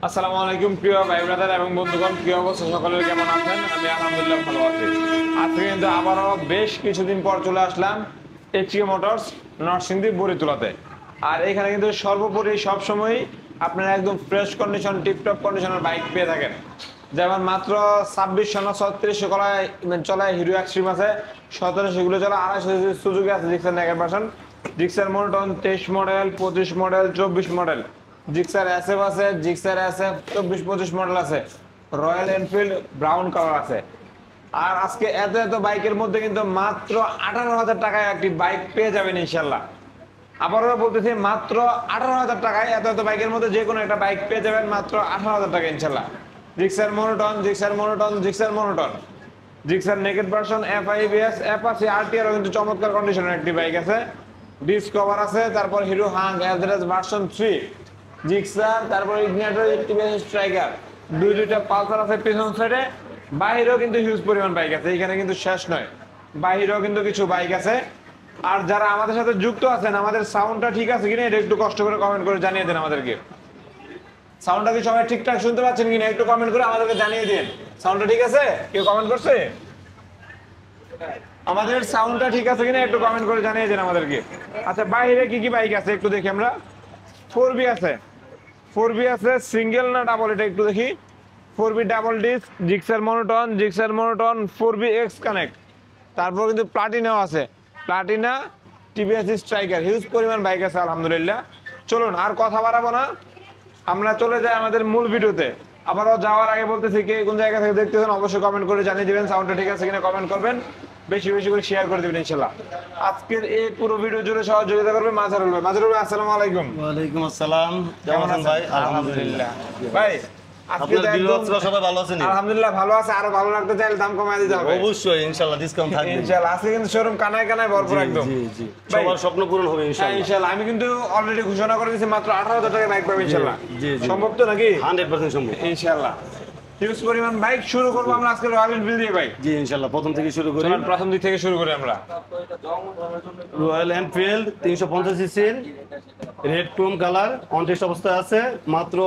আসসালামু আলাইকুম প্রিয় ভাই ব্রাদার এবং বন্ধুগণ, কি অবস্থা সকলের, কেমন আছেন? আমি আলহামদুলিল্লাহ ভালো আছি। আজকে কিন্তু আবারও বেশ কিছুদিন পর চলে আসলাম এইচকে মোটরস নরসিংদী বরিতলাতে। আর এখানে কিন্তু সর্বোপরি সবসময় আপনারা একদম ফ্রেশ কন্ডিশন, টিপটপ কন্ডিশনের বাইক পেয়ে থাকেন। যেমন মাত্র 2600 না 3600 চলে হিরো এক্সট্রিম আছে, 1700 চলে, 250 সুজুকি আছে জিক্সার নেগের version, Gixxer monotone 23 model, 25 model, 24 model, Gixxer SF আছে, জিক্সার এসএফ 24-25 মডেল আছে, রয়্যাল এনফিল্ড ব্রাউন কালার আছে। আর আজকে এত এত বাইকের মধ্যে কিন্তু মাত্র 18,000 টাকায় একটি বাইক পেয়ে যাবেন ইনশাল্লাহ। আবারও বলতেছি, মাত্র 18,000 টাকায় এত এত বাইকের মধ্যে যে কোনো একটা বাইক পেয়ে যাবেন মাত্র 18,000 টাকা ইনশাল্লাহ। Gixxer monotone, Gixxer monotone, Gixxer monotone, Gixxer naked version, এফআইবিএস, Apache RTR কিন্তু চমৎকার কন্ডিশনের একটি বাইক আছে, ডিসকভার আছে, তারপর hero Hang average version 3, Gixxer, তারপর ইগনিটর, টিভিএস স্ট্রাইকার, দুইটা পালসার আছে পিছন সাইডে। বাহিরেও কিন্তু হিউজ পরিমাণ বাইক আছে, এখানে কিন্তু শেষ নয়, বাহিরেও কিন্তু কিছু বাইক আছে। আর যারা আমাদের সাথে যুক্ত আছেন, আমাদের সাউন্ডটা ঠিক আছে কিনা এটা একটু কষ্ট করে কমেন্ট করে জানিয়ে দেন আমাদেরকে। সাউন্ডটা কি সবাই ঠিকঠাক শুনতে পাচ্ছেন কিনা একটু কমেন্ট করে আমাদেরকে জানিয়ে দিন। সাউন্ডটা ঠিক আছে? কেউ কমেন্ট করছে? আমাদের সাউন্ডটা ঠিক আছে কিনা একটু কমেন্ট করে জানিয়ে দেন আমাদেরকে। আচ্ছা, বাইরে কি কি বাইক আছে একটু দেখি আমরা। 4B আছে, 4B আছে সিঙ্গেল না ডাবল, এটা একটু দেখি। 4B double disc, Gixxer monotone, Gixxer monotone 4B x connect, তারপর কিন্তু প্লাটিনাও আছে, প্লাটিনা, টিভিএস স্ট্রাইকার, হিউজ পরিমাণ বাইক আছে আলহামদুলিল্লাহ। চলুন আর কথা বাড়াবো না, আমরা চলে যাই আমাদের মূল ভিডিওতে। আবারও যাওয়ার আগে বলতেছি, কে কোন জায়গা থেকে দেখতেছেন অবশ্যই কমেন্ট করে জানিয়ে দিবেন, সাউন্ডটা ঠিক আছে কিনা কমেন্ট করবেন, বেশি বেশি করে শেয়ার করে দিবেন ইনশাআল্লাহ। আজকের এই পুরো ভিডিও জুড়ে সহযোগিতা করবে মাজহারুল ভাই। মাজহারুল ভাই আসসালামু আলাইকুম। ওয়ালাইকুম আসসালাম। কেমন আছেন ভাই? আলহামদুলিল্লাহ। ভাই আজকে আপনার ভিউয়ার্সরা সবাই ভালো আছেন? আলহামদুলিল্লাহ ভালো আছে, আরো ভালো রাখতে চাইলে দাম কমায় দিতে হবে অবশ্যই, ইনশাআল্লাহ ডিসকাউন্ট থাকবে ইনশাআল্লাহ। আজকে কিন্তু শোরুম কানায় কানায় ভরপুর একদম। জি জি, সবার স্বপ্ন পূরণ হবে ইনশাআল্লাহ। ইনশাআল্লাহ আমি কিন্তু অলরেডি ঘোষণা করে দিয়েছি মাত্র 18,000 টাকায় বাইক পাবেন ইনশাআল্লাহ। জি জি, সম্ভব তো নাকি? 100% সম্ভব ইনশাআল্লাহ। হিউজ পরিমাণ বাইক শুরু করব আমরা আজকে রয়্যাল এনফিল্ড দিয়ে ভাই। জি ইনশাআল্লাহ, প্রথম থেকে শুরু করি। চলুন প্রথম দিক থেকে শুরু করি আমরা। রয়্যাল এনফিল্ড 350 সিসির red Chrome colour, on test অবস্থায় আছে, মাত্র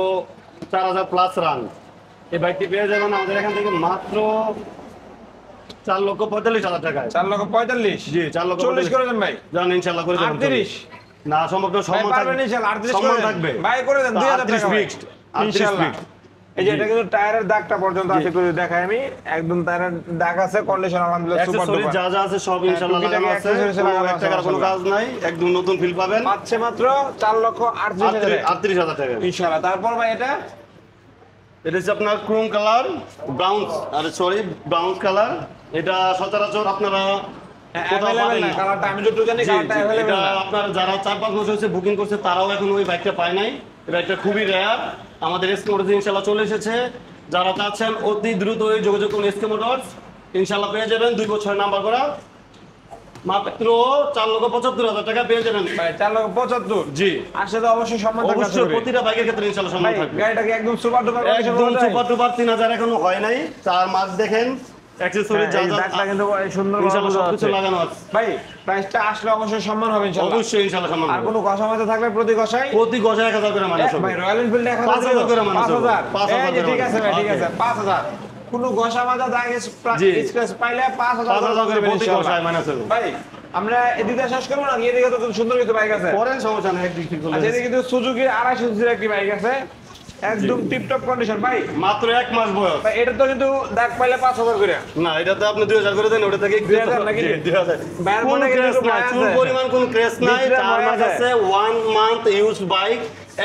4000 প্লাস রান। এই বাইকটি পেয়ে যাবেন আমাদের এখান থেকে মাত্র 4,45,000 টাকায়। 4,45,000? জি 4,40,000 করে দেন ভাই। জান ইনশাআল্লাহ করে দেব। 38 না সম্ভব না, সম্মান থাকবে ইনশাআল্লাহ। 38 সম্মান থাকবে ভাই, করে দেন 2000 টাকা ফিক্সড ইনশাআল্লাহ। এই যে এটা কিন্তু টায়ারের দাগটা পর্যন্ত আছে, একটু দেখাই আমি, একদম টায়ারের দাগ আছে, কন্ডিশন আলহামদুলিল্লাহ সুপার ডুপার, যা যা আছে সব ইনশাআল্লাহ লাগানো আছে, কোনো টাকার কোনো কাজ নাই, একদম নতুন ফিল পাবেন। পাচ্ছে মাত্র 4,38,000 টাকা ইনশাআল্লাহ। তারপর ভাই এটা হচ্ছে আপনার ক্রোম কালার, ব্রাউন কালার। এটা সচরাচর আপনারা কোথাও পাবেন না কালারটা, আমি যতটুকু জানি কালারটা अवेलेबल না। আপনার যারা 4-5 বছর হচ্ছে বুকিং করছে তারাও এখন ওই বাইকটা পায় নাই। এই বাইকটা খুবই রেয়ার, আমাদের এসকে মোটরস ইনশাআল্লাহ চলে এসেছে। যারা চাচ্ছেন অতি দ্রুত ওই যোগাযোগ করুন এসকে মোটরস, ইনশাআল্লাহ পেয়ে যাবেন 2 বছর নাম্বার করা, মাত্র 4,75,000 টাকা পেয়ে যাবেন ভাই। 4,75,000? জি। আসলে তো অবশ্যই সম্মান থাকবে, অবশ্যই প্রতিটা বাইকের ক্ষেত্রে ইনশাআল্লাহ সম্মান থাকবে। গাড়িটা কি একদম সুপার ডুপার কন্ডিশন? একদম সুপার ডুপার 3,000 এখনো হয় নাই, তার মার্ক দেখেন, অ্যাকসেসরি যা যা দাগটা কিন্তু সুন্দর ইনশাআল্লাহ সবকিছু লাগানো আছে ভাই। প্রাইসটা আসলে অবশ্যই সম্মান হবে ইনশাআল্লাহ। অবশ্যই ইনশাআল্লাহ সম্মান আর হবে। কোনো ঘষা মাজা থাকলে প্রতি ঘষায় 1,000 করে মানুষ হবে ভাই। রয়্যাল এনফিল্ড 5,000 করে মানুষ হবে। 5,000 ঠিক আছে ভাই, ঠিক আছে 5,000। কোনো ঘষা মাজা দাগ স্ক্র্যাচ পাইলে 5,000 করে প্রতি ঘষায় মানুষ হবে ভাই। আমরা এদিকে শেষ করবো না, এদিকে তো সুন্দর কিছু বাইক আছে, পরেন সমস্যা নাই, একদিক ঠিক করলে। আচ্ছা এদিকে কিন্তু সুজুকি 250 সিসির একটি বাইক আছে, একদম টিপটপ কন্ডিশন ভাই, মাত্র 1 মাস বয়স। ভাই এটা তো কিন্তু দাগ পাইলে 5,000 করে না, এটাতে আপনি 2,000 করে দেন, ওটা থেকে 2,000 নাকি? 2,000 বাইরের কোন মধ্যে ক্রেস কিন্তু নাই, চুল পরিমাণ কোন ক্রেস নাই, ভিতরে 4 মাস আছে। আছে, 1 মান্থ ইউজড বাইক,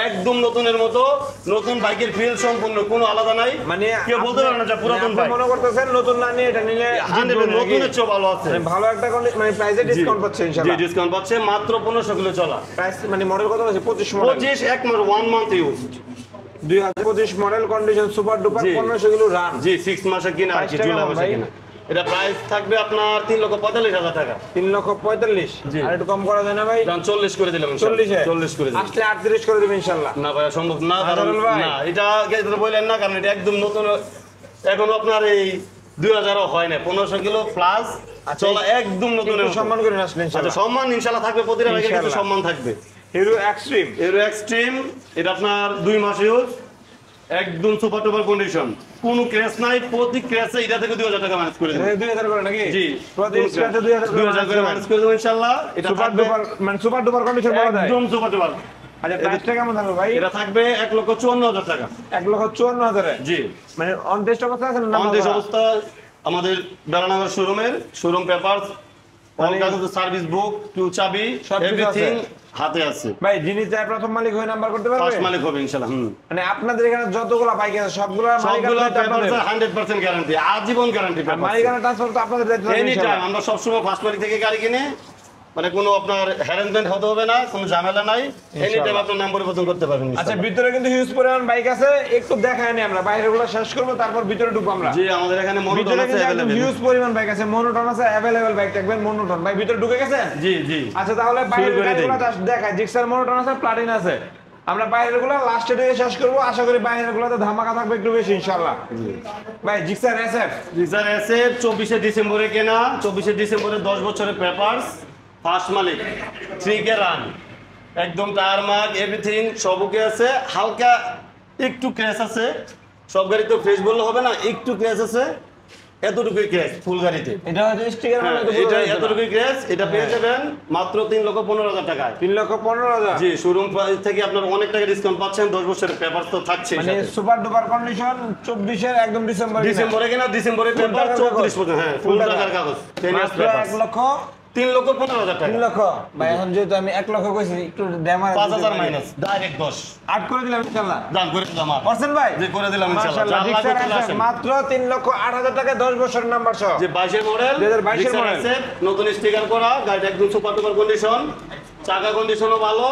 একদম নতুনের মতো, নতুন বাইকের ফিল সম্পূর্ণ, কোনো আলাদা নাই, মানে কেউ বলতে পারে না যে পুরাতন আপনি বাইক। মনে করতেছেন নতুন না নিয়ে এটা নিলে 100 নতুনের চেয়ে ভালো আছে, মানে ভালো একটা মানে প্রাইসে ডিসকাউন্ট পাচ্ছে জি ইনশাআল্লাহ। ডিসকাউন্ট পাচ্ছে, মাত্র 1500 কিলো চলা, প্রাইস মানে মডেল কত আছে? 25 মডেল, 25 1 মাস 1 month used, 2025 model, condition super duper, জি। 1500 কিলো রান। জি 6 মাসে কিনা আর কি, প্রাইসটা জুলাই কেমন মাসে ভাই? কিনা। এটা প্রাইস থাকবে আপনার 3,45,000 টাকা। 3,45,000? জি। আর একটু কম করা যায় না ভাই? দাম 40 করে দিলাম ইনশাআল্লাহ। 40 করে দিলাম। আসলে 38 করে দেবেন ইনশাআল্লাহ। না ভাই সম্ভব না, কারণ হাজারুল ভাই। না এটা বললেন না, কারণ এটা একদম নতুন, এখনো আপনার এই 2,000ও হয় না, 1500 কিলো প্লাস চলা, একদম নতুন। একটু সম্মান করে আসলে আচ্ছা ইনশাআল্লাহ। সম্মান ইনশাআল্লাহ থাকবে, প্রতিটা বাইকের কিছু ইনশাআল্লাহ। সম্মান থাকবে। হিরো এক্সট্রিম, এরো এক্সট্রিম, এটা আপনার 2 মাস ইউজ, একদম সুপার টুপার কন্ডিশন, কোনো ক্র্যাশ নাই, প্রতি ক্র্যাশে এটা থেকে 2000 টাকা মাইনাস করে দেব। 2000 করে নাকি? জি, প্রতি স্ক্র্যাচে 2000 করে মাইনাস করে দেব ইনশাআল্লাহ। এটা সুপার থাকবে ডুপার, মানে সুপার ডুপার কন্ডিশন বলা যায়। একদম সুপার টুপার। আচ্ছা প্রাইসটা কেমন থাকবে ভাই? এটা থাকবে 1,54,000 টাকা। 1,54,000 এ? জি, মানে অন টেস্ট অবস্থা আছে না? আমাদের অবস্থা আমাদের বেড়ানগর শোরুমের শোরুম পেপারস, অল মানে- কাজ সার্ভিস বুক, টু চাবি, সবকিছু এভরিথিং আছে। হাতে আছে। ভাই যিনি চায় প্রথম মালিক হয়ে নাম্বার করতে পারবে? ফার্স্ট মালিক হবে ইনশাআল্লাহ। মানে আপনাদের এখানে যতগুলা বাইক আছে সবগুলা সবগুলো মালিকানা পেপারস 100% গ্যারান্টি, আজীবন গ্যারান্টি পেপারস। মালিকানা ট্রান্সফার তো আপনাদের দায়িত্ব থাকবে এনি টাইম ইনশাআল্লাহ। আমরা সবসময় ফার্স্ট মালিক থেকে গাড়ি কিনে, মানে কোনো আপনার হ্যারাসমেন্ট হতে হবে না, কোনো ঝামেলা নাই, এনি টাইম আপনার নাম পরিবর্তন করতে পারবেন আচ্ছা ইনশাআল্লাহ। ভিতরে কিন্তু হিউজ পরিমাণ বাইক আছে, একটু দেখায় নি আমরা, বাইরের গুলো শেষ করব তারপর ভিতরে ঢুকবো আমরা। জি, আমাদের এখানে মনোটন ভিতরে আছে কিন্তু একদম अवेलेबल। হিউজ পরিমাণ বাইক আছে, মনোটন আছে अवेलेबल, বাইক দেখবেন মনোটন। ভাই ভিতরে ঢুকে গেছেন? জি জি, আচ্ছা তাহলে বাইরের করে গাড়িগুলো দিন। দেখায়, জিক্সার মনোটন আছে, প্লাটিন আছে। আমরা বাইরের গুলো লাস্টে দিকে শেষ করব, আশা করি বাইরের গুলোতে ধামাকা থাকবে একটু বেশি ইনশাআল্লাহ। ভাই জিক্সার এসএফ জিক্সার এসএফ 24 ডিসেম্বরে কেনা, 24 ডিসেম্বরে 10 বছরের পেপারস, ফার্স্ট মালিক, 3K রান, একদম টায়ার মার্ক এভরিথিং সব ওকে আছে। হালকা একটু ক্র্যাশ আছে, সব গাড়ি তো ফ্রেশ বললে হবে না, একটু ক্র্যাশ আছে, এতটুকুই ক্র্যাশ ফুল গাড়িতে। এটা হচ্ছে স্টিকার মানে তো এটা এতটুকুই ক্র্যাশ, এটা পেয়ে যাবেন মাত্র 3,15,000 টাকায়। 3,15,000 জি, শোরুম প্রাইস থেকে আপনার অনেক টাকা ডিসকাউন্ট পাচ্ছেন, 10 বছরের পেপার তো থাকছে। মানে সুপার ডুপার কন্ডিশন 24 এর একদম ডিসেম্বরে কিনা, ডিসেম্বরে পেপার 34 পর্যন্ত, হ্যাঁ ফুল টাকার কাগজ, 10 ইয়ার্স পেপার, 3,15,000 টাকা। 3 লক্ষ। ভাই এখন যেহেতু আমি 1 লক্ষ কইছি, একটু ড্যামার 5,000 মাইনাস ডাইরেক্ট 10 আট করে দিলাম ইনশাআল্লাহ। দাম করে দিলাম আর পারছেন ভাই? জি, করে দিলাম ইনশাআল্লাহ। মাশাআল্লাহ, যা লাগবে জিক্সার চলে আছে, আসেন। মাত্র 3,08,000 টাকায় 10 বছরের নাম্বার সহ। যে 22 এর মডেল, 2022 এর মডেল, নতুন স্টিকার করা, গাড়িটা একদম সুপার টুপার কন্ডিশন, চাকা কন্ডিশনও ভালো।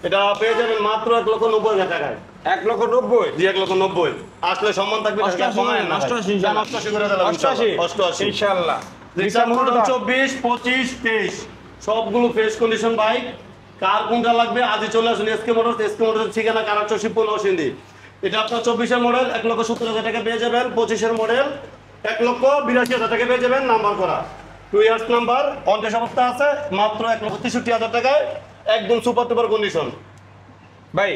এটা পেয়ে যাবেন মাত্র 1,90,000 টাকায়। 1,90,000 জি, 1,90,000 আসলে সম্মান থাকবে, টাকা কমায় না। 88 88 করে দিলাম ইনশাআল্লাহ। 88 ইনশাআল্লাহ। জিক্সার মডেল 24, 25, 23 সবগুলো ফ্রেশ কন্ডিশন বাইক। কার কোনটা লাগবে আজই চলে আসুন এসকে মোটরস। এসকে মোটরস ঠিকানা কারাচর শিবপুর নরসিংদী। এটা আপনার 24 এর মডেল 1,70,000 টাকা পেয়ে যাবেন। 25 এর মডেল 1,82,000 টাকা পেয়ে যাবেন, নাম্বার করা 2 ইয়ার্স নাম্বার, অন টেস্ট অবস্থা আছে, মাত্র 1,63,000 টাকায়, একদম সুপার টুপার কন্ডিশন। ভাই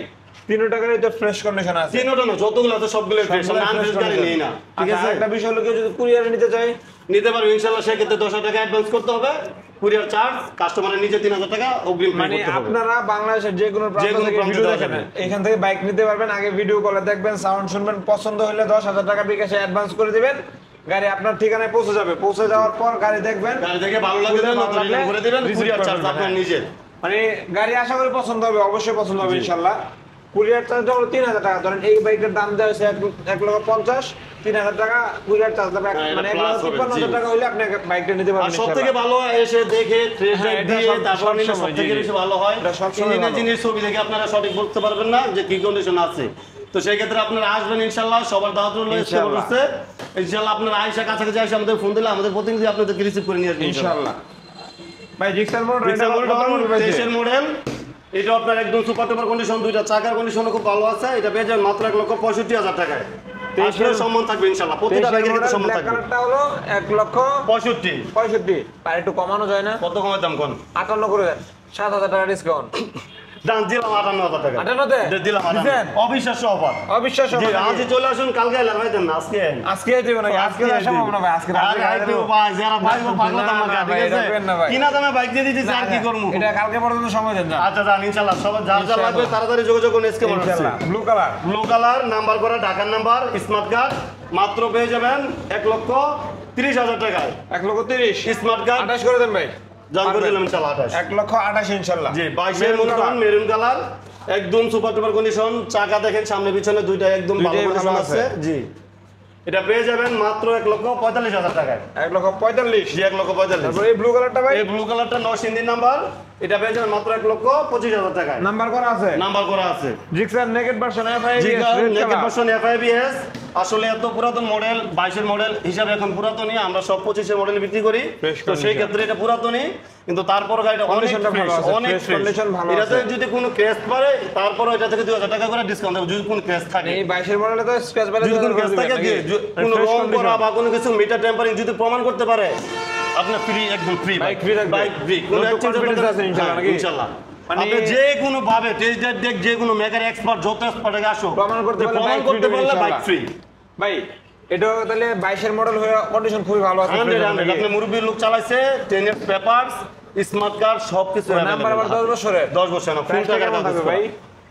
3 টাকারই তো ফ্রেশ কন্ডিশন আছে। তিনটা না, যতগুলো আছে সবগুলো ফ্রেশ, সবগুলো নাম ফ্রেশ fresh গাড়ি condition। নেই না, ঠিক আচ্ছা, আছে? একটা বিষয় হলো কেউ যদি কুরিয়ারে নিতে চায় নিতে পারবে ইনশাআল্লাহ, সেক্ষেত্রে 10,000 টাকা অ্যাডভান্স করতে হবে, কুরিয়ার চার্জ, কাস্টমারের নিজে 3,000 টাকা অগ্রিম পে মানে করতে হবে। আপনারা বাংলাদেশের যে কোনো প্রান্ত যেকোনো থেকে প্রান্তে ভিডিও দেওয়া দেখেন, যাবে। এখান থেকে বাইক নিতে পারবেন। আগে ভিডিও কলে দেখবেন, সাউন্ড শুনবেন, পছন্দ হলে 10,000 টাকা বিকাশে অ্যাডভান্স করে দিবেন, গাড়ি আপনার ঠিকানায় পৌঁছে যাবে। পৌঁছে যাওয়ার পর গাড়ি দেখবেন, গাড়ি থেকে ভালো লাগলে ভালো লাগলে করে দিবেন, receive কুরিয়ার চার্জ করবেন, আপনার হ্যাঁ। নিজের। মানে গাড়ি আশা করি পছন্দ হবে, অবশ্যই পছন্দ হবে ইনশাআল্লাহ। কুরিয়ার চার্জ হলো 3,000 টাকা। ধরেন এই বাইকের দাম দেওয়া হয়েছে 1,50,000, 3,000 টাকা কুরিয়ার চার্জ দেবে, হ্যাঁ, এটা মানে plus হবে, 1,53,000 জি। টাকা হলে আপনি বাইকটা নিতে আর পারবেন সব থেকে ইনশাআল্লাহ। ভালো এসে দেখে ট্রেস হ্যাঁ, ড্রাইভ এটা দিয়ে সব- তারপর নিলে সবসময়, সব থেকে জি, জি। বেশি ভালো হয়। এটা সবসময় ইঞ্জিনের ভালো। জিনিস ছবি দেখে আপনারা সঠিক বলতে পারবেন না যে কি কন্ডিশন আছে। তো সেই ক্ষেত্রে আপনারা আসবেন ইনশাআল্লাহ, সবার দাওয়াত রইল ইনশাআল্লাহ। ইনশাআল্লাহ। আপনারা আয়েশা কাছাকাছি এসে আমাদের ফোন দিলে আমাদের প্রতিনিধি আপনাদেরকে রিসিভ করে নিয়ে আসবে ইনশাআল্লাহ। ভাই জিক্সার মোটর জিক্সার মডেল 23 এর মডেল, এটা আপনার একদম সুপার টুপার কন্ডিশন, দুইটা চাকার কন্ডিশনও খুব ভালো আছে। এটা পেয়ে যাবেন মাত্র 1,65,000 টাকায়। 23 এর সম্মান থাকবে ইনশাআল্লাহ, প্রতিটা বাইকের ক্ষেত্রে সম্মান থাকবে। কালারটা হলো 1,65,000। 65 আর একটু কমানো যায় না? কত কমের দাম কোন? 58 করে দেন, 7,000 টাকা ডিসকাউন্ট। দাম দিলাম 58,000 টাকা। 58 তে? দিলাম দিছেন? অবিশ্বাস্য অফার। অবিশ্বাস্য জি, হবে নাকি? আজই চলে আসুন, কালকে লাগাই দেন না, আজকে আজকে দিব নাকি? আজকে সম্ভব না ভাই, আজকে রাতে আরে গাড়ি একটু দেবো। ভাই, যারা ভাইবো পাগলা না, দাম না, ভাই, ঠিক আছে? রাখবেন না ভাই। কিনা দামে বাইক দিয়ে দিতেছি, আর কি করবো? এটা কালকে পর্যন্ত সময় দেন না। আচ্ছা যান ইনশাআল্লাহ, সবার যার যা লাগবে তাড়াতাড়ি যোগাযোগ করুন এসকে মোটরসে। ইনশাআল্লাহ। Blue colour, blue colour, number করা, ঢাকার নাম্বার, স্মার্ট কার্ড, মাত্র পেয়ে যাবেন 1,30,000 টাকায়। 1,30,000 স্মার্ট কার্ড 28 করে দেন ভাই। জান করে দিলাম ইনশাআল্লাহ 28। 1,28,000 ইনশাআল্লাহ। জি, 22 এর মনোটন মেরুন কালার, একদম সুপার টুপার কন্ডিশন, চাকা দেখেন সামনে পিছনে দুইটা একদম ভালো দুইটাই কন্ডিশন ভালো আছে। আছে। জি, এটা পেয়ে যাবেন মাত্র 1,45,000 টাকায়। 1,45,000। জি, 1,45,000। তারপর এই ব্লু কালারটা ভাই এই ব্লু কালারটা নরসিংদীর নাম্বার, এটা পেয়ে যাবেন মাত্র 1,25,000 টাকায়। নাম্বার করা আছে। নাম্বার করা আছে। জিক্সার নেকেড ভার্সন জি, নেকেড এফআই ভার্সন FIBS, আসলে এত পুরাতন মডেল, 22 এর মডেল হিসাবে এখন পুরাতনই, আমরা সব 25 এর মডেল বিক্রি করি। Fresh তো সেই condition। ক্ষেত্রে এটা পুরাতনই, কিন্তু তারপর গাড়িটা অনেক Conditionটা ভালো fresh, আছে, অনেক fresh fresh। condition ভালো এটাতে আছে। যদি কোনো ক্র্যাশ পারে, তারপর এটা থেকে 2,000 টাকা করে ডিসকাউন্ট দেব যদি কোনো ক্র্যাশ থাকে। এই 22 এর মডেলে তো স্ক্র্যাচ ব্যালেন্স যদি কোনো ক্র্যাশ থাকে, কোনো রং করা বা কোনো কিছু মিটার টেম্পারিং যদি প্রমাণ করতে পারে, আপনার ফ্রি, একদম ফ্রি Bike free থাকবে। বাইক ফ্রি, কোনো নতুন exchange confidence করতে- আছে ইনশাআল্লাহ হ্যাঁ, নাকি? ইনশাআল্লাহ। আপনি যে কোনো ভাবে টেস্ট ড্রাইভ দেখ, যে কোনো মেকার এক্সপার্ট, যত এক্সপার্ট আগে আসো, প্রমাণ করতে পারলে বাইক ফ্রি। ভাই এটা তাহলে 22 এর মডেল হয়ে কন্ডিশন খুবই ভালো আছে। 100 আপনি মুরব্বির লোক চালাইছে, 10 এর পেপারস, স্মার্ট কার্ড সবকিছু নাম্বার আবার 10 বছরের। 10 বছর না, ফুল টাকা থাকবে ভাই।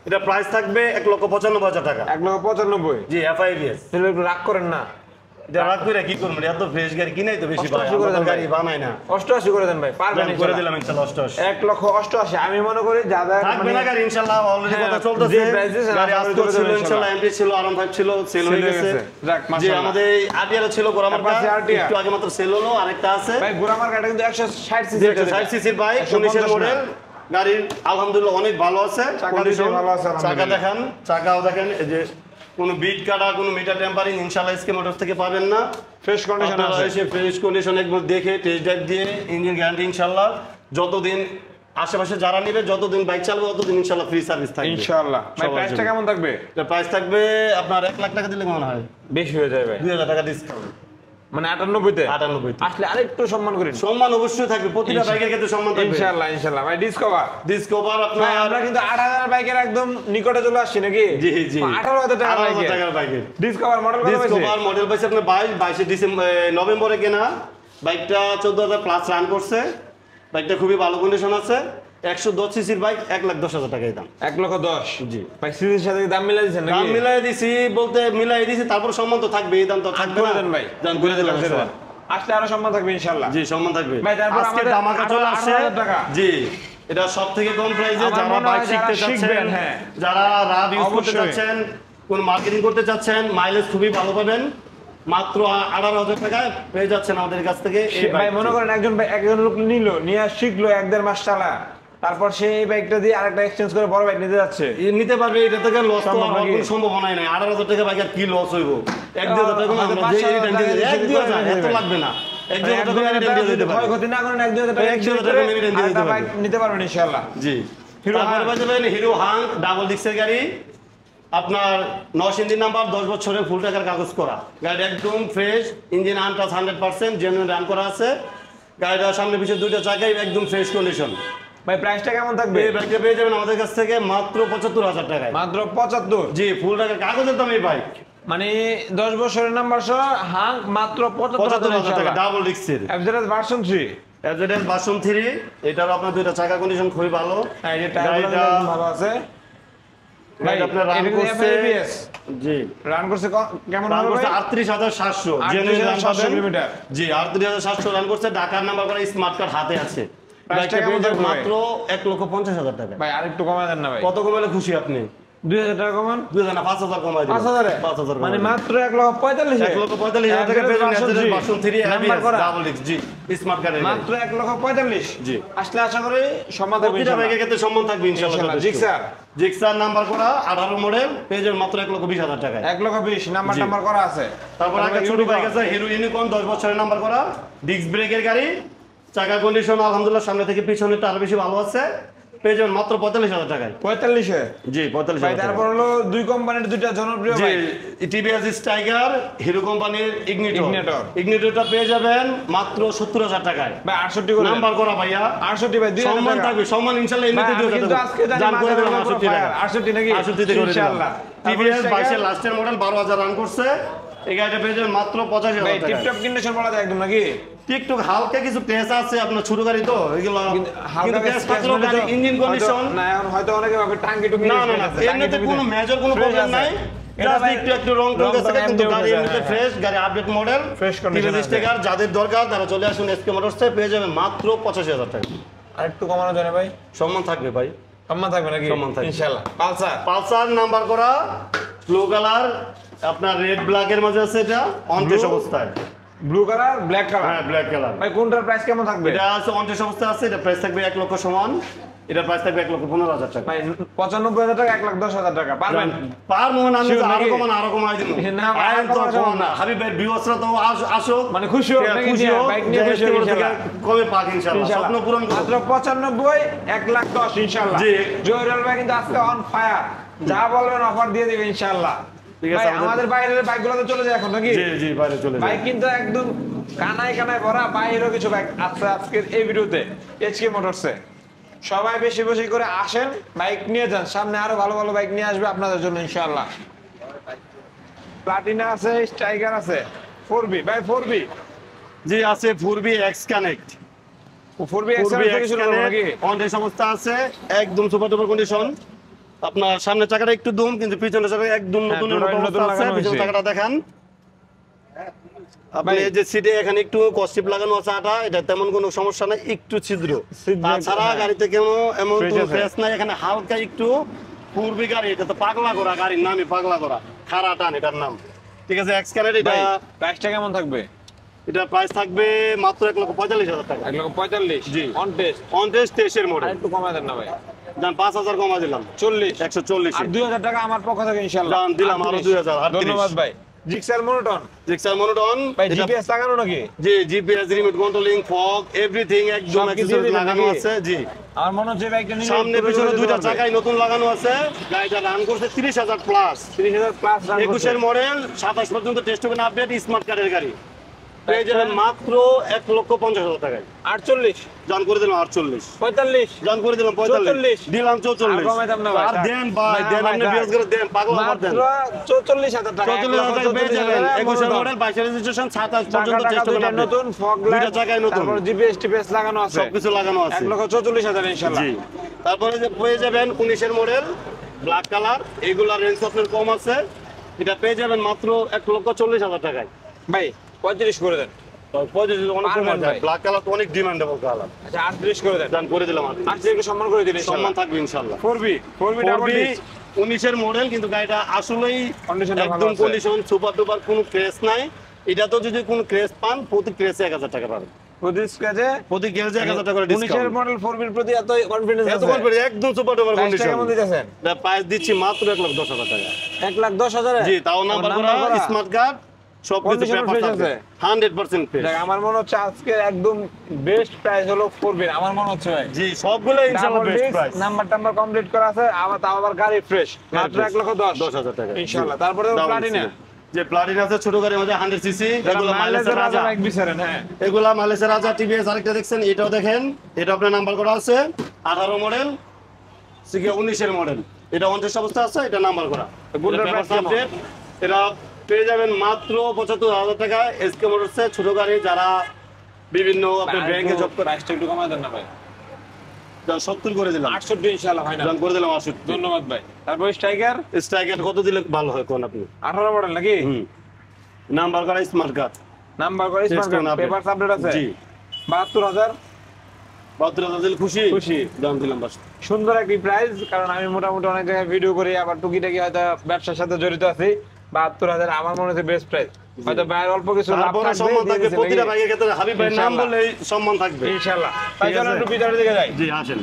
এটা প্রাইস থাকবে 1,95,000 টাকা। 1,95,000 জি, FIBS। তাহলে একটু রাগ করেন না। এটা রাগ করে কি করব, এত ফ্রেশ গাড়ি কিনাই তো বেশি ভাই, আমাদের গাড়ি বানাই না। 88 করে দেন ভাই, পারবেন করে দিলাম ইনশাআল্লাহ 88। 1,88,000 আমি মনে করি যাদের থাকবে না গাড়ি ইনশাআল্লাহ, অলরেডি কথা চলতেছে। গাড়ি আসতো ছিল ইনশাআল্লাহ, এমডি ছিল, আরাম ফাইভ ছিল, সেল হয়ে গেছে। যাক জি, মাশাআল্লাহ। আমাদের আরটিআর ছিল গোরামার্কা, একটু আগে মাত্র সেল হলো, আরেকটা আছে ভাই গোরামার্কা, এটা কিন্তু 160 সিসি, 160 সিসির বাইক, 19 এর মডেল। গাড়ির আলহামদুলিল্লাহ অনেক ভালো আছে, কন্ডিশন ভালো আছে। চাকা দেখেন, চাকাও দেখেন, এই যে কোনো বিট কাটা, কোনো মিটার টেম্পারিং ইনশাআল্লাহ এসকে মোটরস থেকে পাবেন না। ফ্রেশ কন্ডিশন আছে, এসে ফ্রেশ কন্ডিশন একবার দেখে টেস্ট ড্রাইভ দিয়ে ইঞ্জিন গ্যারান্টি ইনশাআল্লাহ, যতদিন আশেপাশে যারা নেবে, যতদিন বাইক চালাবে ততদিন ইনশাআল্লাহ ফ্রি সার্ভিস থাকবে ইনশাআল্লাহ। ভাই প্রাইসটা কেমন থাকবে? এর প্রাইস থাকবে আপনার 1 লাখ টাকা দিলে কেমন হয়? বেশি হয়ে যাবে ভাই, 2000 টাকা ডিসকাউন্ট, মানে 98 তে। 98 তে আসলে আরেকটু সম্মান করেন। সম্মান অবশ্যই থাকবে, প্রতিটা বাইকের ক্ষেত্রে সম্মান থাকবে ইনশাআল্লাহ ইনশাআল্লাহ। ভাই ডিসকভার আপনার আমরা কিন্তু 8000 বাইকের একদম নিকটে চলে আসছি নাকি? জি জি, 18,000 টাকার বাইকের ডিসকভার মডেল কত পাইছে? ডিসকভার মডেল পাইছে আপনার 22 ডিসেম্বর নভেম্বরে কেনা বাইকটা, 14,000 প্লাস রান করছে। বাইকটা খুবই ভালো কন্ডিশন আছে, 110 সিসির বাইক, 1,10,000 টাকায় দাম। 1,10,000 জি ভাই, সিরিজের সাথে দাম মিলাই দিয়েছেন নাকি? দাম মিলাই দিছি বলতে মিলাই দিছি, তারপর সম্মান তো থাকবে, এই দাম তো থাকবে না। দেন ভাই, দাম করে দিলাম আসলে আরো সম্মান থাকবে ইনশাআল্লাহ। জি, সম্মান থাকবে। ভাই তারপর আজকে আমাদের ধামাকা চলে আসছে। 18,000 টাকা। জি, এটা সবথেকে কম প্রাইসে, আমার যারা মনে হয় বাইক শিখতে যারা শিখবেন, চাচ্ছেন, হ্যাঁ। যারা রাব ইউজ করতে অবশ্যই। চাচ্ছেন, কোন মার্কেটিং করতে চাচ্ছেন, মাইলেজ খুবই ভালো পাবেন, মাত্র 18,000 টাকায় পেয়ে যাচ্ছেন আমাদের কাছ থেকে এই ভাই বাইক। মনে করেন একজন লোক নিয়ে শিখলো 1-1.5 মাস চালা, তারপর সে এই বাইকটা দিয়ে আরেকটা এক্সচেঞ্জ করে বড় বাইক নিতে যাচ্ছে, নিতে পারবে, এটা থেকে লস তো সম্ভব হওয়ার নাকি? কোনো সম্ভাবনাই নাই। 18,000 টাকা বাইক আর কি লস হইব? 1-2,000 টাকা হয়তো 5,000 টাকা এত লাগবে না, 1-2,000 টাকা রিটার্ন দিয়ে দিতে পারবে। ক্ষতি না করেন 1-2,000 টাকা 1-2,000 টাকা রিটার্ন দিয়ে দিতে বাইক পারবে। নিতে পারবেন ইনশাআল্লাহ। জি, হিরো তারপরে হাঙ্ক। পাবেন হিরো হাঙ্ক ডাবল ডিস্কের গাড়ি, আপনার 9 ইঞ্জিন নাম্বার, 10 বছরের ফুল টাকার কাগজ করা গাড়ি, একদম fresh, engine untouch 100% genuine run করা আছে। গাড়িটা সামনে পিছনে দুইটা চাকাই একদম ফ্রেশ কন্ডিশন। ভাই প্রাইসটা কেমন থাকবে? এই বাইকটা পেয়ে যাবেন আমাদের কাছ থেকে মাত্র 75,000 টাকায়। মাত্র 75। জি, ফুল টাকার কাগজের দাম এই বাইক, মানে 10 বছরের নাম্বার সহ হাঙ্ক মাত্র 75,000 টাকা টাকা। ডাবল ডিস্কের এফজেড ভার্সন 3। এজেডের ভার্সন 3, এটার আপনার দুইটা চাকা কন্ডিশন খুবই ভালো। হ্যাঁ, এই যে টায়ারগুলো গাড়িটা ভালো আছে। ভাই গাড়িটা আপনার রান এটা কিন্তু করছে, FIBS জি রান করছে কেমন রান হবে করছে ভাই? 38,700 জেনুইন রান 38,700 পাবেন। কিলোমিটার। জি, 38,700 রান করছে, ঢাকার নাম্বার করা, স্মার্ট কার্ড হাতে আছে। প্রাইসটা বাইকটা কেমন পেয়ে যাবেন থাকবে? মাত্র 1,50,000 টাকা। ভাই আরেকটু কমায় দেন না ভাই। কত কমালে খুশি আপনি? 2,000 টাকা কমান। 2,000 না 5,000 কমাই দিবেন। 5,000 এ? 5,000 মানে মাত্র 1,45,000 1,45,000 টাকা পেয়ে যাবেন এজেডের ভার্সন 3 নাম্বার ABS করা। Double disc. জি, স্মার্ট কার্ডের মাত্র 1,45,000। জি। আসলে আশা করি সম্মান থাকবে প্রতিটা বাইকের ক্ষেত্রে সম্মান থাকবে ইনশাআল্লাহ। ইনশাআল্লাহ। জিক্সার জিক্সার নাম্বার করা 18 মডেল পেয়ে যাবেন মাত্র 1,20,000 টাকায়। 1,20,000 নাম্বার জি। নাম্বার করা আছে। তারপর একটা ছোট বাইক আছে হিরো ইউনিকর্ন, 10 বছরের নাম্বার করা, ডিস্ক ব্রেকের গাড়ি, চাকা কন্ডিশন আলহামদুলিল্লাহ সামনে থেকে পিছনেটা আরো বেশি ভালো আছে, পেয়ে যাবেন মাত্র 45,000 টাকায়। 45,000 জি, ভাই। 45,000 টাকা। তারপর হলো দুই কোম্পানির দুইটা জনপ্রিয় জি, বাইক। টিভিএস স্টাইগার, হিরো কোম্পানির ইগনিটর। ইগনিটরটা পেয়ে যাবেন মাত্র 70,000 টাকায়। ভাই 68 করে নাম্বার করা ভাইয়া, 68 ভাই 2,000 সম্মান টাকা। থাকবে, সম্মান ইনশাআল্লাহ ভাই, এমনিতে আমি 2,000 কিন্তু টাকা। আজকে জানি দাম করে দিলাম মাথার উপর 68 টাকা। fire। 68 নাকি? 68 করে দিলাম। ইনশাআল্লাহ। টিভিএস তারপর 22 এর লাস্টের মডেল 12,000 রান করছে, এই গাড়িটা পেয়ে যাবেন মাত্র ভাই 85,000 টাকা। টিপটপ কন্ডিশন বলা যায় একদম নাকি? টিকটক হালকা কিছু ক্র্যাশ আছে, আপনার ছোট গাড়ি তো এগুলো হালকা কিন্তু ক্র্যাশ scratch থাকলেও মানে গাড়ি তো ইঞ্জিন কন্ডিশন না, এখন হয়তো অনেকে ভাবে টাঙ্কি টুঙ্কি না না না, এমনিতে কোনো মেজর কোনো প্রবলেম নাই। জাস্ট একটু রং টং আছে, কিন্তু গাড়ি এমনিতে ফ্রেশ, গাড়ি আপডেট মডেল, Fresh condition আছে। স্টিকার। যাদের দরকার তারা চলে আসুন এসকে মোটরসে, পেয়ে যাবেন মাত্র 85,000 টাকা। আর একটু কমানো যায় না ভাই? সম্মান থাকবে ভাই, সম্মান থাকবে নাকি? সম্মান থাকবে। ইনশাআল্লাহ। পালসার পালসার নাম্বার করা, ব্লু কালার, আপনার রেড ব্ল্যাকের মাঝে আছে, এটা অন টেস্ট অবস্থায়। Blue colour black colour. হ্যাঁ, ব্ল্যাক কালার। ভাই কোনটার প্রাইস কেমন থাকবে? এটা আছে অন টেস্ট অবস্থায় আছে, এটা প্রাইস থাকবে 1 লক্ষ সমান, এটা প্রাইস থাকবে 1,15,000 টাকা। ভাই 95,000 টাকা 1,10,000 টাকা পারবেন? পার মন আমি Sure আরো নাকি? কমান আরো কমাই দিব না, ভাই, আইন তো আর কমানো কম না। হাবিব ভাই ভিউয়ার্সরা তো আসুক, মানে খুশি হোক নাকি? খুশি হোক, বাইক নিয়ে খুশি হোক ইনশাআল্লাহ। কবে পাক ইনশাআল্লাহ, স্বপ্ন পূরণ করব। মাত্র 95, 1,10,000 ইনশাআল্লাহ। জি। জয়রুল ভাই কিন্তু আজকে অন ফায়ার, যা বলবেন অফার দিয়ে দিবে ইনশাআল্লাহ। ঠিক আছে, ভাই আমাদের বাইরের বাইকগুলো তো চলে যায় এখন নাকি? জি জি, বাইরে চলে যাই। বাইক কিন্তু একদম কানায় কানায় ভরা, বাইরেও কিছু বাইক আছে আজকের এই ভিডিওতে এইচকে মোটরসে। সবাই বেশি বেশি করে আসেন, বাইক নিয়ে যান, সামনে আরো ভালো ভালো বাইক নিয়ে আসবে আপনাদের জন্য ইনশাআল্লাহ। প্লাটিনা আছে, স্ট্রাইকার আছে, 4B ভাই, 4B জি আছে, 4B X Connect। 4B X থেকে শুরু করব নাকি? অন টেস্ট অবস্থা আছে, একদম সুপার ডুপার কন্ডিশন। আপনার সামনের চাকাটা একটু দুম, কিন্তু পিছনের চাকা একদম নতুনের মতো অবস্থা আছে। পিছনের চাকাটা দেখেন আপনি, এই যে সিটে এখানে একটু কস্টিপ লাগানো আছে আটা, এটা তেমন কোনো সমস্যা নাই, একটু ছিদ্র। তাছাড়া গাড়িতে কোনো এমন কোনো ক্র্যাশ নাই, এখানে হালকা একটু 4B গাড়ি, এটা তো পাগলা করা গাড়ির নামই পাগলা করা, খাড়া টান এটার নাম, ঠিক আছে। এক্স কানেক্ট, এটা প্রাইসটা কেমন থাকবে? এটা প্রাইস থাকবে মাত্র 1,45,000 টাকা। 1,45,000 জি, অন টেস্ট। অন টেস্ট 23 এর মডেল। একটু কমায় দেন না ভাই, জান 5,000 কমা দিলাম, 40 140 আর 2,000 টাকা আমার পক্ষ থেকে ইনশাআল্লাহ জান দিলাম, আরো 2,000। ধন্যবাদ ভাই। জিক্সার মনোটন, জিক্সার মনোটন ভাই জিপিএস লাগানো নাকি? জি, GPS, remote controlling, fog, everything একদম অ্যাকসেসরিজ লাগানো আছে। জি, আমার মনে হচ্ছে বাইকটা নিয়ে সামনে পিছনে দুইটা চাকাই নতুন লাগানো আছে। গাড়িটা রান করছে 30,000 প্লাস, 30,000 প্লাস। 21 এর মডেল, 27 পর্যন্ত টেস্ট হবে, আপডেট স্মার্ট কার্ডের গাড়ি পেয়ে যাবেন মাত্র 1,50,000 টাকায়। 48 জান করে দিলাম 48, 45 জান করে দিলাম 45, দিলাম 44। আর কমাইতাম না ভাই। আর দেন ভাই, দেন আপনি বিয়াস করে দেন, পাগল করে দেন। মাত্র 44,000 টাকা। 44,000 টাকা পেয়ে যাবেন। 21 এর মডেল, 22 এর রেজিস্ট্রেশন, 27 পর্যন্ত টেস্ট হবে, নতুন ফগ লাইট, দুইটা চাকায় নতুন, তারপর জিপিএস টিপিএস লাগানো আছে, সবকিছু লাগানো আছে। 1,44,000 ইনশাআল্লাহ। জি, তারপরে যে পেয়ে যাবেন 19 এর মডেল ব্ল্যাক কালার, এগুলা রেঞ্জ আপনার কম আছে, এটা পেয়ে যাবেন মাত্র 1,40,000 টাকায়। ভাই 35 করে দেন। 35 অনেক কম আছে, ব্ল্যাক কালার তো অনেক ডিমান্ডেবল কালার। আচ্ছা 38 করে দেন। দান করে দিলাম, আচ্ছা একটু সম্মান করে দিন সম্মান ইনশাআল্লাহ। থাকবে ইনশাআল্লাহ। 4B ডাবল ডিস্ক 19 এর মডেল, কিন্তু গাড়িটা আসলেই কন্ডিশনটা ভালো একদম আছে। কন্ডিশন সুপার ডুপার, কোনো ক্রেস নাই। এটা তো যদি কোনো ক্রেস পান, প্রতি ক্রেসে 1,000 টাকা পাবেন, প্রতি স্ক্র্যাচে প্রতি ক্রেসে 1,000 টাকা করে 19 এর ডিসকাউন্ট। মডেল 4B এর প্রতি এত কনফিডেন্স এত আছে? কনফিডেন্স, একদম সুপার ডুপার প্রাইসটা কন্ডিশন। কেমন দিতেছেন? এটা প্রাইস দিচ্ছি মাত্র 1,10,000 টাকা। 1,10,000 এ? জি, তাও নাম্বার করা, স্মার্ট কার্ড, সবকিছু Condition পেপার fresh আছে, আছে? 100% ফ্রেশ। দেখ আমার মনে হচ্ছে আজকে একদম বেস্ট প্রাইস হলো 4B আমার মনে হচ্ছে ভাই। জি, সবগুলো ইনশাআল্লাহ বেস্ট প্রাইস। নাম্বার টাম্বার কমপ্লিট করা আছে, আবার গাড়ি ফ্রেশ, মাত্র 1,10,000 টাকা ইনশাআল্লাহ। তারপরে প্লাটিনা, যে প্লাটিনা আছে ছোট গাড়ির মধ্যে 100 সিসি, এগুলো মাইলেজের রাজা। বাইক বিছারেন, হ্যাঁ এগুলা মাইলেজের রাজা। টিভিএস আরেকটা দেখছেন, এটাও দেখেন, এটা আপনার নাম্বার করা আছে 18 মডেল, সিকে 19 এর মডেল, এটা 50 অবস্থা আছে, এটা নাম্বার করা। গুন্ডার এটা প্রাইস পেপার আপডেট, এটা পেয়ে যাবেন মাত্র 75,000 টাকা। এসকে মোটরসে ছোট গাড়ি, যারা বিভিন্ন আপনার ব্যাংকে জব করে, প্রাইসটা একটু কমায় দেন না ভাই। 70 করে দিলাম, 68 ইনশাআল্লাহ হয় না? দাম করে দিলাম 68। ধন্যবাদ ভাই। তারপর স্ট্রাইকার স্ট্রাইকার কত দিলে ভালো হয় কোন আপনি? 18 মডেল নাকি? নাম্বার করা স্মার্ট কার্ড, নাম্বার করে স্মার্ট পেপারস আপডেট আছে। জি, 72,000 72,000 দিলে খুশি? খুশি। দাম দিলাম বাস। সুন্দর একটি প্রাইস, কারণ আমি মোটামুটি অনেক জায়গায় ভিডিও করি, আবার টুকিটাকি হয়তো ব্যবসার সাথে জড়িত আছি। 72,000 আমার মনে হচ্ছে বেস্ট প্রাইস। হয়তো বাইরে অল্প কিছু লাভ তারপরে থাকবে, সম্মান থাকবে, দিয়েছে প্রতিটা নাকি? বাইকের ক্ষেত্রে হাবিব ভাইয়ের নাম ইনশাআল্লাহ। বললেই সম্মান থাকবে ইনশাআল্লাহ। তাই ঠিক চলো আছে। একটু ভিতরের দিকে যাই। জি, আসেন।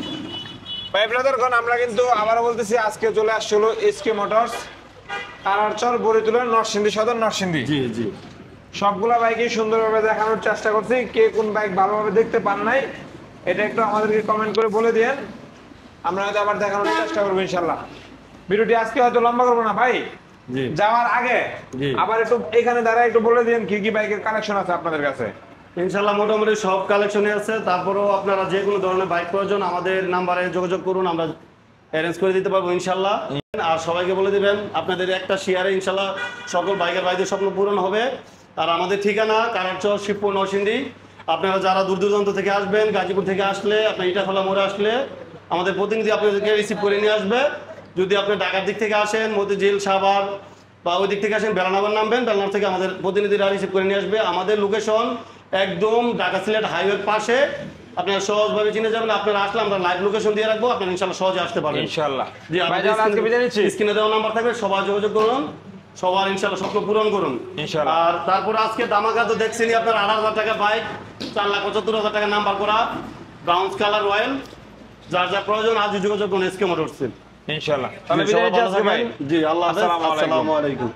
ভাই ব্রাদারগণ, আমরা কিন্তু আবারও বলতেছি, আজকে চলে আসছিল এসকে মোটরস, কারারচর, বরিতুলা, নরসিংদী সদর, নরসিংদী। জি জি, সবগুলা বাইকই সুন্দরভাবে দেখানোর চেষ্টা করছি। কে কোন বাইক ভালোভাবে দেখতে পান নাই, এটা একটু আমাদেরকে কমেন্ট করে বলে দিয়েন, আমরা হয়তো আবার দেখানোর চেষ্টা করবো ইনশাল্লাহ। ভিডিওটি আজকে হয়তো লম্বা করবো না ভাই, জি যাওয়ার আগে জি। আবার একটু এখানে দাঁড়ায় একটু বলে দিন কি কি বাইকের কালেকশন আছে আপনাদের কাছে। ইনশাআল্লাহ মোটামুটি সব কালেকশনই আছে। তারপরেও আপনারা যে কোনো ধরনের বাইক প্রয়োজন আমাদের নাম্বারে যোগাযোগ করুন, আমরা অ্যারেঞ্জ করে দিতে পারবো ইনশাআল্লাহ। আর সবাইকে বলে দিবেন, আপনাদের একটা শেয়ারে ইনশাআল্লাহ সকল বাইকের ভাইদের স্বপ্ন পূরণ হবে। আর আমাদের ঠিকানা কারারচর, শিবপুর, নরসিংদী। আপনারা যারা দূর দূরান্ত থেকে আসবেন, গাজীপুর থেকে আসলে, আপনার ইটাখোলা মোড়ে আসলে আমাদের প্রতিনিধি আপনাদেরকে রিসিভ করে নিয়ে আসবে। যদি আপনি ঢাকার দিক থেকে আসেন, মতিঝিল, সাভার বা ওই দিক থেকে আসেন, বেলানাবার নামবেন, বেলানার থেকে আমাদের প্রতিনিধিরা রিসিভ করে নিয়ে আসবে। আমাদের লোকেশন একদম ঢাকা সিলেট হাইওয়ের পাশে, আপনারা সহজভাবে চিনে যাবেন। আপনারা আসলে আমরা লাইভ লোকেশন দিয়ে রাখবো, আপনারা ইনশাআল্লাহ সহজে আসতে পারবেন ইনশাআল্লাহ। জি, ভাই যারা আজকে বিদায় নিচ্ছি, স্ক্রিনে দেওয়া নাম্বার থাকবে, সবাই যোগাযোগ করুন, সবার ইনশাআল্লাহ স্বপ্ন পূরণ করুন ইনশাআল্লাহ। আর তারপর আজকে দামাকা তো দেখছেনই, আপনার 8,000 টাকা বাইক, 4,75,000 টাকা নাম্বার করা, ব্রাউন কালার রয়্যাল। যার যা প্রয়োজন আজই যোগাযোগ করুন এসকে মোটরসে ইনশাআল্লাহ। তাহলে বিদায় নিচ্ছি আজকে ভাই। জি, আল্লাহ হাফেজ, আসসালামু আলাইকুম। আসসালামু আলাইকুম।